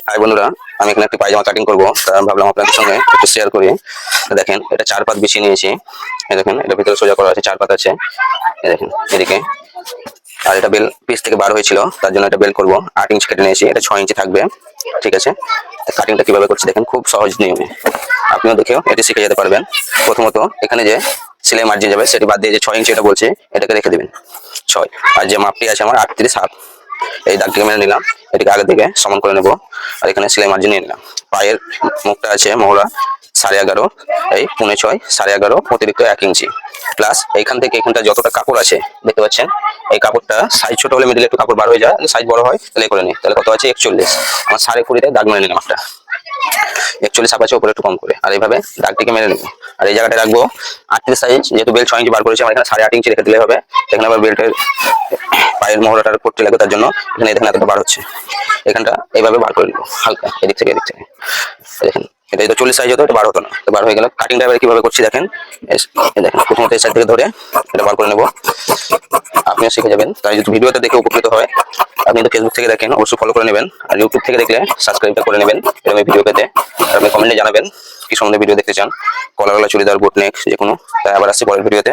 High বন্ধুরা, আমি এখানে একটি পায়জামা কাটিং করবো। তা ভাবলাম আপনাদের সঙ্গে একটু শেয়ার করি। দেখেন, এটা 4 পাত বিছিয়ে নিয়েছি। এই দেখেন, এটা ভিতরে সোজা করা আছে, 4 পাত আছে। এই দেখেন এদিকে। আর এটা বেল পিস থেকে বার হয়েছিল, তার জন্য এটা বেল করবো। 8 ইঞ্চি কেটে নিয়েছি, এটা 6 ইঞ্চি থাকবে। ঠিক আছে, কাটিংটা কিভাবে করছি দেখেন, খুব সহজ নিয়মে। আপনিও দেখেও এটি শিখে যেতে পারবেন। প্রথমত এখানে যে সেলাই মার্জিন যাবে সেটি বাদ দিয়ে যে 6 ইঞ্চি এটা বলছে, এটাকে রেখে দেবেন 6। আর যে মাপটি আছে আমার 38.5, এই দাগটিকে মেনে নিলাম। এটিকে আগে থেকে সমান করে নেব। আর এখানে সেলাই মার্জিন নিয়ে নিলাম। পায়ের মুখটা আছে মহড়া 11.5, এই 6.25, 11.5 অতিরিক্ত 1 ইঞ্চি প্লাস এইখান থেকে এখানটা যতটা কাপড় আছে দেখতে পাচ্ছেন। এই কাপড়টা সাইজ ছোট হলে মিডিলে একটু কাপড় বার হয়ে যায়, সাইজ বড় হয় তাহলে করে নিই। তাহলে কত আছে 41, আমার 20.5 দাগ মেনে নিলাম একটা। 41 ছাপ আছে উপরে একটু কম করে, আর এইভাবে দাগটিকে মেরে নেবো। আর এই জায়গাটা রাখবো 38 সাইজ, যেহেতু বেল্ট 6 ইঞ্চি বার করেছি, আমার এখানে 8.5 ইঞ্চি রেখে দিলে হবে। এখানে আবার বেল্টের পায়ের মহড়াটার পট্টি লাগবে, তার জন্য এখানে দেখেন এতটা বার হচ্ছে। এখানটা এইভাবে বার করে নিবো হালকা, এদিক থেকে এদিক থেকে। দেখেন এটা যদি 40 সাইজ হতো এটা বার হতো না, তো বার হয়ে গেল। কাটিংটা এবার কিভাবে করছি দেখেন। দেখেন প্রথমত এই সাইড থেকে ধরে এটা বার করে নেবো। আপনিও শিখে যাবেন, তাই যদি ভিডিওটা দেখে উপকৃত হয়, আপনি তো ফেসবুক থেকে দেখেন, অবশ্যই ফলো করে নেবেন। আর ইউটিউব থেকে দেখলে সাবস্ক্রাইবটা করে নেবেন এরকম ভিডিও পেতে। আর আপনি কমেন্টে জানাবেন কি সম্বন্ধে ভিডিও দেখতে চান, কলার গলা, চুড়িদার, বোট নেক, যে কোনো। তাই আবার আসছি পরের ভিডিওতে।